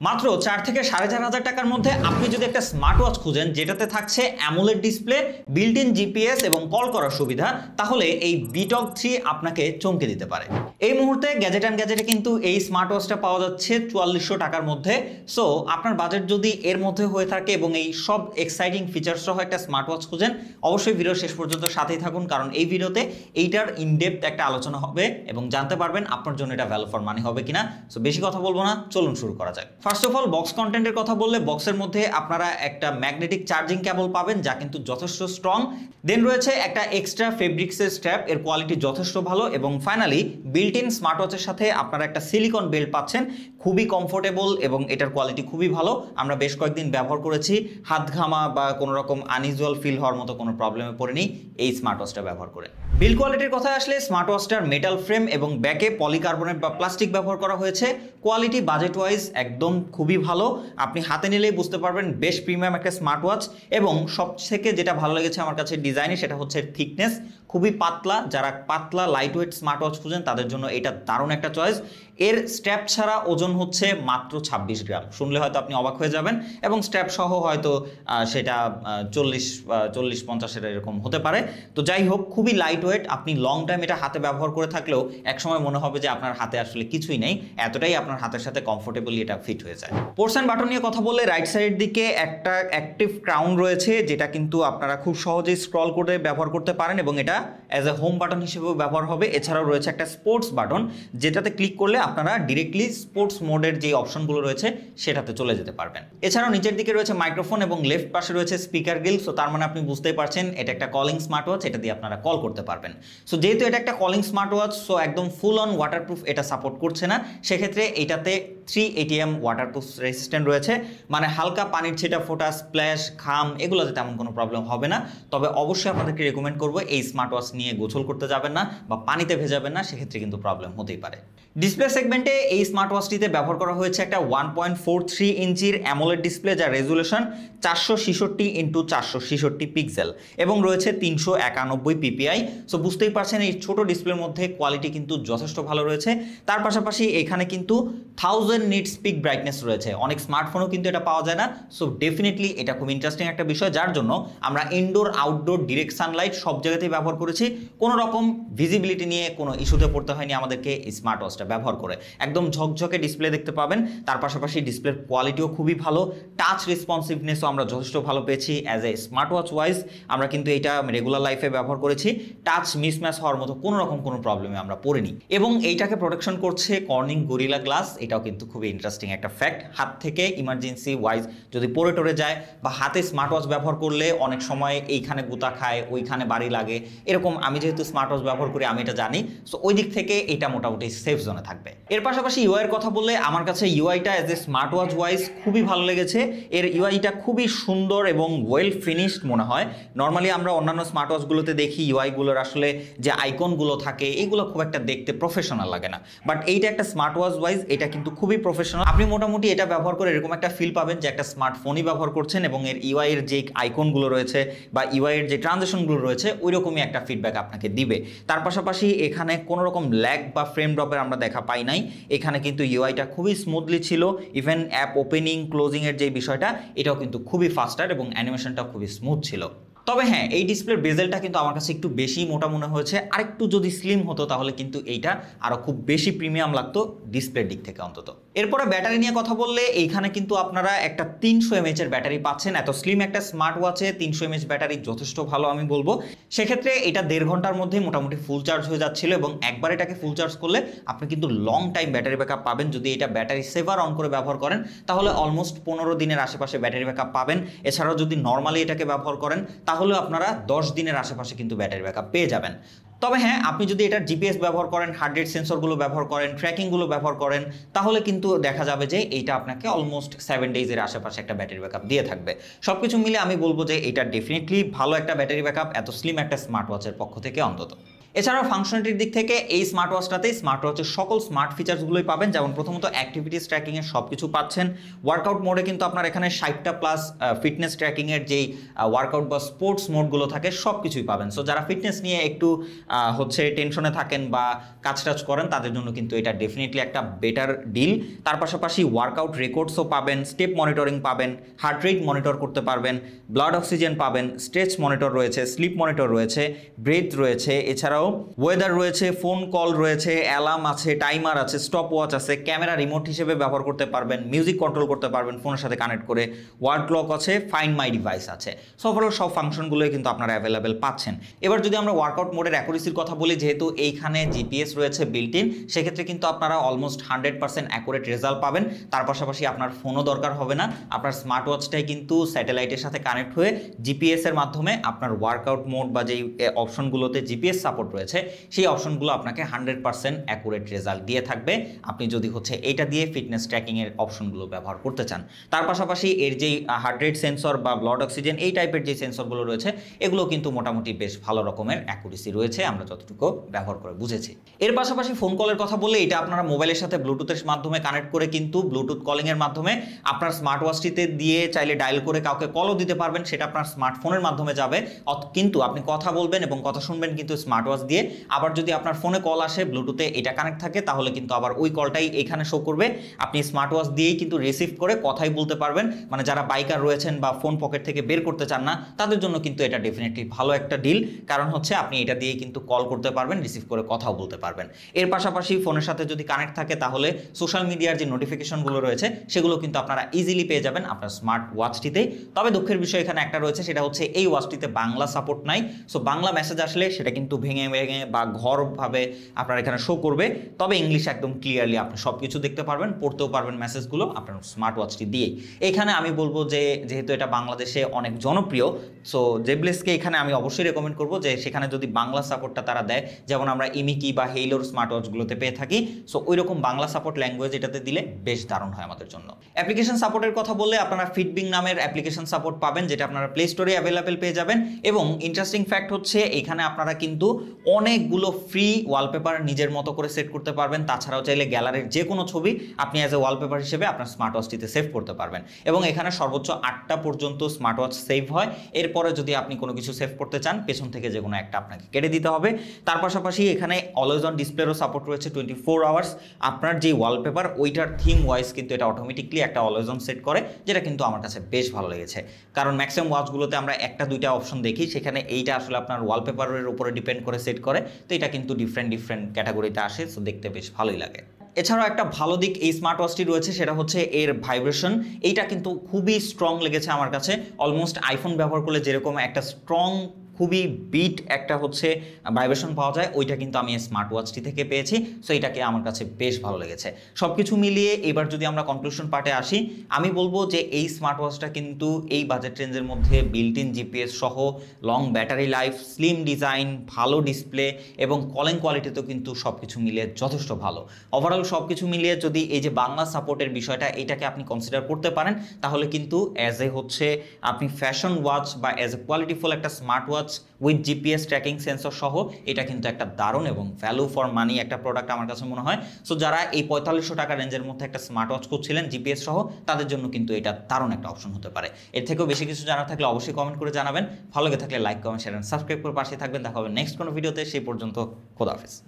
মাত্র 4 থেকে 4,500 টাকার মধ্যে আপনি যদি একটা স্মার্ট ওয়াচ খুঁজেন যেটাতে থাকছে AMOLED display, built in GPS এবং কল করার সুবিধা, তাহলে এই বিটক 3 আপনাকে চমকে দিতে পারে। এই মুহূর্তে গ্যাজেট অ্যান্ড গ্যাজেটে কিন্তু এই স্মার্ট ওয়াচটা পাওয়া যাচ্ছে 4400 টাকার মধ্যে। সো আপনার বাজেট যদি এর মধ্যে হয়ে থাকে এবং এই সব এক্সাইটিং ফিচার সহ একটা স্মার্ট ওয়াচ খুঁজেন, অবশ্যই ভিডিও শেষ পর্যন্ত সাথেই থাকুন, কারণ এই ভিডিওতে এইটার ইনডেপথ একটা আলোচনা হবে এবং জানতে পারবেন আপনার জন্য এটা ভ্যালু ফর মানি হবে কিনা। সো বেশি কথা বলবো না, চলুন শুরু করা যাক। ফার্স্ট অফ অল বক্স কন্টেন্টের কথা বললে, বক্সের মধ্যে আপনারা একটা ম্যাগনেটিক চার্জিং কেবল পাবেন যা কিন্তু যথেষ্ট স্ট্রং। দেন রয়েছে একটা এক্সট্রা ফেব্রিক্সের স্ট্র্যাপ, এর কোয়ালিটি যথেষ্ট ভালো। এবং ফাইনালি বিল্ট ইন স্মার্ট ওয়াচের সাথে আপনারা একটা সিলিকন বেল্ট পাচ্ছেন, খুবই কমফোর্টেবল এবং এটার কোয়ালিটি খুবই ভালো। আমরা বেশ কয়েকদিন ব্যবহার করেছি, হাত ঘামা বা কোনো রকম আনইউজুয়াল ফিল হওয়ার মতো কোনো প্রবলেমে পড়েনি এই স্মার্ট ওয়াচটা ব্যবহার করে। বিল্ড কোয়ালিটির কথা আসলে, স্মার্ট ওয়াচটার মেটাল ফ্রেম এবং ব্যাকে পলিকার্বনেট বা প্লাস্টিক ব্যবহার করা হয়েছে। কোয়ালিটি বাজেট ওয়াইজ একদম খুবই ভালো, আপনি হাতে নিলেই বুঝতে পারবেন বেশ প্রিমিয়াম একটা স্মার্ট ওয়াচ। এবং সবথেকে যেটা ভালো লেগেছে আমার কাছে ডিজাইনে, সেটা হচ্ছে থিকনেস, খুবই পাতলা। যারা পাতলা লাইট ওয়েট স্মার্ট ওয়াচ খুঁজেন তাদের জন্য এটা দারুণ একটা চয়েস। এর স্ট্র্যাপ ছাড়া ওজন হচ্ছে মাত্র 26 গ্রাম, শুনলে হয়তো আপনি অবাক হয়ে যাবেন, এবং স্ট্র্যাপ সহ হয়তো সেটা 40-50 এরকম হতে পারে। তো যাই হোক, খুবই লাইট ওয়েট, আপনি লং টাইম এটা হাতে ব্যবহার করে থাকলেও একসময় মনে হবে যে আপনার হাতে আসলে কিছুই নেই, এতটাই আপনার হাতের সাথে কমফোর্টেবলি এটা ফিট হয়ে যায়। পোর্টস অ্যান্ড বাটন নিয়ে কথা বললে, রাইট সাইড দিকে একটা অ্যাক্টিভ ক্রাউন রয়েছে যেটা কিন্তু আপনারা খুব সহজেই স্ক্রল করে ব্যবহার করতে পারেন এবং এটা অ্যাজ এ হোম বাটন হিসেবেও ব্যবহার হবে। এছাড়াও রয়েছে একটা স্পোর্টস বাটন, যেটাতে ক্লিক করলে আপনারা ডিরেক্টলি স্পোর্টস মোডের যে অপশনগুলো রয়েছে সেটাতে চলে যেতে পারবেন। এছাড়াও নিচের দিকে রয়েছে মাইক্রোফোন এবং লেফট পাশে রয়েছে স্পিকার গ্রিল। সো তার মানে আপনি বুঝতেই পারছেন এটা একটা কলিং স্মার্ট ওয়াচ, এটা দিয়ে আপনারা কল করতে পারবেন। সো যেহেতু এটা একটা কলিং স্মার্ট ওয়াচ, সো একদম ফুল অন ওয়াটারপ্রুফ এটা সাপোর্ট করছে না, সেক্ষেত্রে এটাতে 3 ATM ওয়াটারপ্রুফ রেসিস্ট্যান্ট রয়েছে, মানে হালকা পানির ছিটা ফোটা, স্প্ল্যাশ, ঘাম এগুলোতে তেমন কোনো প্রবলেম হবে না। তবে অবশ্যই আপনাদেরকে রেকমেন্ড করবো এই স্মার্ট ওয়াচ নিয়ে গোসল করতে যাবেন না বা পানিতে ভেজাবেন না, সেক্ষেত্রে কিন্তু প্রবলেম হতেই পারে। ডিসপ্লে সেগমেন্টে এই স্মার্ট ওয়াচটিতে ব্যবহার করা হয়েছে একটা 1.43 ইঞ্চির অ্যামোলেড ডিসপ্লে, যার রেজুলেশন 466x466 পিক্সেল এবং রয়েছে 391 PPI। সো বুঝতেই পারছেন এই ছোট ডিসপ্লের মধ্যে কোয়ালিটি কিন্তু যথেষ্ট ভালো রয়েছে। তার পাশাপাশি এখানে কিন্তু 1000 নিটস পিক ব্রাইটনেস রয়েছে, অনেক স্মার্টফোনও কিন্তু এটা পাওয়া যায় না। সো ডেফিনেটলি এটা খুব ইন্টারেস্টিং একটা বিষয়, যার জন্য আমরা ইনডোর আউটডোর ডিরেক্ট সানলাইট সব জায়গাতেই ব্যবহার করেছি। কোনো রকম ভিজিবিলিটি নিয়ে কোনো ইস্যুতে পড়তে হয়নি আমাদেরকে এই স্মার্ট ওয়াচটা ব্যবহার করে। একদম ঝকঝকে ডিসপ্লে দেখতে পাবেন, তার পাশাপাশি ডিসপ্লের কোয়ালিটিও খুবই ভালো, টাচ রেসপন্সিভনেসও আমরা যথেষ্ট ভালো পেয়েছি। As a smart watch wise আমরা কিন্তু এটা রেগুলার লাইফে ব্যবহার করেছি, টাচ মিসম্যাচ হওয়ার মতো কোনো রকম কোনো প্রবলেমে আমরা পড়িনি। এবং এইটাকে প্রোটেকশন করছে কর্নিং গরিলা গ্লাস, এটাও কিন্তু খুবই ইন্টারেস্টিং একটা ফ্যাক্ট। হাত থেকে ইমার্জেন্সি ওয়াইজ যদি পড়ে টরে যায় বা হাতে স্মার্ট ওয়াচ ব্যবহার করলে অনেক সময় এইখানে গুতা খায়, ওইখানে বাড়ি লাগে, এরকম আমি যেহেতু স্মার্ট ওয়াচ ব্যবহার করি আমি এটা জানি। সো ওই দিক থেকে এটা মোটামুটি সেফ জোনে থাকবে। এর পাশাপাশি ইউআইয়ের কথা বললে, আমার কাছে ইউআইটা as a smart watch wise খুবই ভালো লেগেছে। এর ইউআইটা খুবই সুন্দর এবং ওয়েল ফিনিশড মনে হয়। নর্মালি আমরা অন্যান্য স্মার্ট ওয়াচগুলোতে দেখি ইউআইগুলোর আসলে যে আইকনগুলো থাকে এগুলো খুব একটা দেখতে প্রফেশনাল লাগে না, বাট এইটা একটা স্মার্ট ওয়াচ ওয়াইজ এটা কিন্তু খুবই প্রফেশনাল। আপনি মোটামুটি এটা ব্যবহার করে এরকম একটা ফিল পাবেন যে একটা স্মার্টফোনই ব্যবহার করছেন, এবং এর ইউআইয়ের যে আইকনগুলো রয়েছে বা ইউআইয়ের যে ট্রানজেকশনগুলো রয়েছে ওই রকমই একটা ফিডব্যাক আপনাকে দিবে। তার পাশাপাশি এখানে কোনো রকম ল্যাগ বা ফ্রেম ড্রপের আমরা দেখা পাই নাই। এখানে কিন্তু ইউআইটা খুবই স্মুথলি ছিল, ইভেন অ্যাপ ওপেনিং ক্লোজিংয়ের যে বিষয়টা এটাও কিন্তু খুবই ফাস্টার এবং অ্যানিমেশনটা খুবই স্মুথ ছিল। তবে হ্যাঁ, এই ডিসপ্লের বেজেলটা কিন্তু আমার কাছে একটু বেশি মোটা মনে হয়েছে, আরেকটু যদি স্লিম হতো তাহলে কিন্তু এইটা আরও খুব বেশি প্রিমিয়াম লাগতো ডিসপ্লের দিক থেকে অন্তত। এরপরে ব্যাটারি নিয়ে কথা বললে, এইখানে কিন্তু আপনারা একটা 300 mAh এর ব্যাটারি পাচ্ছেন। এত স্লিম একটা স্মার্ট ওয়াচে 300 mAh ব্যাটারি যথেষ্ট ভালো আমি বলবো। সেক্ষেত্রে এটা 1.5 ঘন্টার মধ্যে মোটামুটি ফুল চার্জ হয়ে যাচ্ছিল, এবং একবার এটাকে ফুল চার্জ করলে আপনি কিন্তু লং টাইম ব্যাটারি ব্যাকআপ পাবেন। যদি এটা ব্যাটারি সেভার অন করে ব্যবহার করেন তাহলে অলমোস্ট 15 দিনের আশেপাশে ব্যাটারি ব্যাকআপ পাবেন। এছাড়াও যদি নর্মালি এটাকে ব্যবহার করেন তাহলে আপনারা 10 দিনের আশেপাশে কিন্তু ব্যাটারি ব্যাকআপ পেয়ে যাবেন। তবে হ্যাঁ, আপনি যদি এটা জিপিএস ব্যবহার করেন, হার্ট রেট সেন্সরগুলো ব্যবহার করেন, ট্র্যাকিংগুলো ব্যবহার করেন, তাহলে কিন্তু দেখা যাবে যে এইটা আপনাকে অলমোস্ট 7 ডেজের আশেপাশে একটা ব্যাটারি ব্যাকআপ দিয়ে থাকবে। সব কিছু মিলে আমি বলবো যে এটা ডেফিনেটলি ভালো একটা ব্যাটারি ব্যাকআপ এত স্লিম একটা স্মার্ট ওয়াচের পক্ষ থেকে অন্তত। এছাড়াও ফাংশনালিটির দিক থেকে এই স্মার্ট ওয়াচের সকল স্মার্ট ফিচার্সগুলোই পাবেন, যেমন প্রথমত অ্যাক্টিভিটিস ট্র্যাকিংয়ের সব কিছু পাচ্ছেন। ওয়ার্কআউট মোডে কিন্তু আপনার এখানে 60টা প্লাস ফিটনেস ট্র্যাকিংয়ের যেই ওয়ার্কআউট বা স্পোর্টস মোডগুলো থাকে সব কিছুই পাবেন। সো যারা ফিটনেস নিয়ে একটু টেনশনে থাকেন বা কাজ টাজ করেন তাদের জন্য কিন্তু এটা ডেফিনেটলি একটা বেটার ডিল। তার পাশাপাশি ওয়ার্কআউট রেকর্ডসও পাবেন, স্টেপ মনিটরিং পাবেন, হার্ট রেট মনিটর করতে পারবেন, ব্লাড অক্সিজেন পাবেন, স্ট্রেচ মনিটর রয়েছে, স্লিপ মনিটর রয়েছে, ব্রেথ রয়েছে, এছাড়াও ওয়েদার রয়েছে, ফোন কল রয়েছে, অ্যালার্ম আছে, টাইমার আছে, স্টপ ওয়াচ আছে, ক্যামেরা রিমোট হিসেবে ব্যবহার করতে পারবেন, মিউজিক কন্ট্রোল করতে পারবেন ফোনের সাথে কানেক্ট করে, ওয়ার্ড ক্লক আছে, ফাইন্ড মাই ডিভাইস আছে। সো ওভারঅল সব ফাংশনগুলোই কিন্তু আপনারা অ্যাভেলেবেল পাচ্ছেন। এবার যদি আমরা ওয়ার্কআউট মোডের অ্যাকুরেসির কথা বলি, যেহেতু এইখানে জিপিএস রয়েছে বিল্ট ইন, সেক্ষেত্রে কিন্তু আপনারা অলমোস্ট 100% অ্যাকুরেট রেজাল্ট পাবেন। তার পাশাপাশি আপনার ফোনও দরকার হবে না, আপনার স্মার্ট ওয়াচটাই কিন্তু স্যাটেলাইটের সাথে কানেক্ট হয়ে জিপিএস এর মাধ্যমে আপনার ওয়ার্কআউট মোড বা যেই অপশনগুলোতে জিপিএস সাপোর্ট রয়েছে সেই অপশনগুলো আপনাকে 100% অ্যাকুরেট রেজাল্ট দিয়ে থাকবে, আপনি যদি এইটা দিয়ে ফিটনেস ট্র্যাকিংয়ের অপশনগুলো ব্যবহার করতে চান। তার পাশাপাশি এর যেই হার্ট রেট সেন্সর বা ব্লাড অক্সিজেন এই টাইপের যে সেন্সরগুলো রয়েছে এগুলো কিন্তু মোটামুটি বেশ ভালো রকমের অ্যাকুরেসি রয়েছে, আমরা যতটুকু ব্যবহার করে বুঝেছি। এর পাশাপাশি ফোন কলের কথা বললে, এটা আপনারা মোবাইলের সাথে ব্লুটুথের মাধ্যমে কানেক্ট করে কিন্তু ব্লুটুথ কলিংয়ের মাধ্যমে আপনার স্মার্ট ওয়াচটিতে দিয়ে চাইলে ডায়াল করে কাউকে কলও দিতে পারবেন, সেটা আপনার স্মার্টফোনের মাধ্যমে যাবে, কিন্তু আপনি কথা বলবেন এবং কথা শুনবেন কিন্তু স্মার্ট ওয়াচ দিয়ে। আবার যদি আপনার ফোনে কল আসে, ব্লুটুথে এটা কানেক্ট থাকে, তাহলে কিন্তু আবার ওই কলটাই এখানে শো করবে, আপনি স্মার্ট ওয়াচ দিয়েই কিন্তু রিসিভ করে কথাই বলতে পারবেন। মানে যারা বাইকার রয়েছেন বা ফোন পকেট থেকে বের করতে চান না তাদের জন্য কিন্তু এটা ডেফিনেটলি ভালো একটা ডিল, কারণ আপনি এটা দিয়েই কিন্তু কল করতে পারবেন, রিসিভ করে কথাও বলতে পারবেন। এর পাশাপাশি ফোনের সাথে যদি কানেক্ট থাকে তাহলে সোশ্যাল মিডিয়ার যে নোটিফিকেশনগুলো রয়েছে সেগুলো কিন্তু আপনারা ইজিলি পেয়ে যাবেন আপনার স্মার্ট ওয়াচটিতেই। তবে দুঃখের বিষয় এখানে একটা রয়েছে, সেটা এই ওয়াচটিতে বাংলা সাপোর্ট নাই। সো বাংলা মেসেজ আসলে সেটা কিন্তু ভেঙে ভেঙে বা ঘরভাবে আপনার এখানে শো করবে, তবে ইংলিশ একদম ক্লিয়ারলি আপনি সব কিছু দেখতে পারবেন, পড়তেও পারবেন মেসেজগুলো আপনার স্মার্ট ওয়াচটি দিয়েই। এখানে আমি বলবো যে যেহেতু এটা বাংলাদেশে অনেক জনপ্রিয়, সো জেবলেসকে এখানে আমি অবশ্যই রেকমেন্ড করবো যে সেখানে যদি বাংলা সাপোর্টটা তারা দেয়, যেমন আমরা ইমিকি বা হেইলোর স্মার্ট ওয়াচগুলোতে পেয়ে থাকি, সো ওই রকম বাংলা সাপোর্ট ল্যাঙ্গুয়েজ এটাতে দিলে বেশ দারুণ হয় আমাদের জন্য। অ্যাপ্লিকেশন সাপোর্টের কথা বললে আপনারা ফিটবিং নামের অ্যাপ্লিকেশন সাপোর্ট পাবেন, যেটা আপনারা প্লে স্টোরে অ্যাভেলেবেল পেয়ে যাবেন। এবং ইন্টারেস্টিং ফ্যাক্ট এখানে আপনারা কিন্তু অনেকগুলো ফ্রি ওয়ালপেপার নিজের মতো করে সেট করতে পারবেন। তাছাড়াও চাইলে গ্যালারির যে কোনো ছবি আপনি অ্যাজ এ ওয়ালপেপার হিসেবে আপনার স্মার্ট ওয়াচটিতে সেভ করতে পারবেন। এবং এখানে সর্বোচ্চ 8টা পর্যন্ত স্মার্ট ওয়াচ সেভ হয়। এরপরে যদি আপনি কোনো কিছু সেভ করতে চান, পেছন থেকে যে কোনো একটা আপনাকে কেটে দিতে হবে। তার পাশাপাশি এখানে অলওয়েজ অন ডিসপ্লেরও সাপোর্ট রয়েছে 24 আওয়ার্স। আপনার যে ওয়ালপেপার ওইটার থিম ওয়াইজ কিন্তু এটা অটোমেটিকলি একটা অলওয়েজ অন সেট করে, যেটা কিন্তু আমার কাছে বেশ ভালো লেগেছে। কারণ ম্যাক্সিমাম ওয়াচগুলোতে আমরা 1টা 2টা অপশন দেখি, সেখানে এইটা আসলে আপনার ওয়ালপেপারের উপরে ডিপেন্ড করে সেট করে, তো এটা কিন্তু ডিফারেন্ট ক্যাটাগরিতে আসে, সো দেখতে বেশ ভালোই লাগে। এছাড়াও একটা ভালো দিক এই স্মার্ট ওয়াচটি রয়েছে, সেটা এর ভাইব্রেশন। এইটা কিন্তু খুবই স্ট্রং লেগেছে আমার কাছে। অলমোস্ট আইফোন ব্যবহার করলে যেরকম একটা স্ট্রং খুবই বিট একটা ভাইব্রেশন পাওয়া যায়, ওইটা কিন্তু আমি স্মার্ট ওয়াচটি থেকে পেয়েছি। সো এটাকে আমার কাছে বেশ ভালো লেগেছে। সব কিছু মিলিয়ে এবার যদি আমরা কনক্লুশন পার্টে আসি, আমি বলবো যে এই স্মার্ট ওয়াচটা কিন্তু এই বাজেট রেঞ্জের মধ্যে বিল্ট ইন জিপিএস সহ, long battery life, slim design, ভালো ডিসপ্লে এবং কলিং কোয়ালিটিতেও কিন্তু সব কিছু মিলিয়ে যথেষ্ট ভালো। ওভারঅল সব কিছু মিলিয়ে যদি এই যে বাংলা সাপোর্টের বিষয়টা এটাকে আপনি কনসিডার করতে পারেন, তাহলে কিন্তু অ্যাজ এ আপনি ফ্যাশন ওয়াচ বা অ্যাজ এ কোয়ালিটিফুল একটা smart watch with GPS tracking sensor সহ এটা কিন্তু একটা দারুণ এবং ভ্যালু ফর মানি একটা প্রোডাক্ট আমার কাছে মনে হয়। সো যারা এই 4500 টাকা রেঞ্জের মধ্যে একটা স্মার্ট ওয়াচ করছিলেন জিপিএস সহ, তাদের জন্য কিন্তু এটা দারুণ একটা অপশন হতে পারে। এর থেকেও বেশি কিছু জানার থাকলে অবশ্যই কমেন্ট করে জানাবেন। ভালো লেগে থাকলে like, comment, share and subscribe করে পাশে থাকবেন। দেখা হবে নেক্সট কোনো ভিডিওতে। সেই পর্যন্ত খোদা হাফেজ।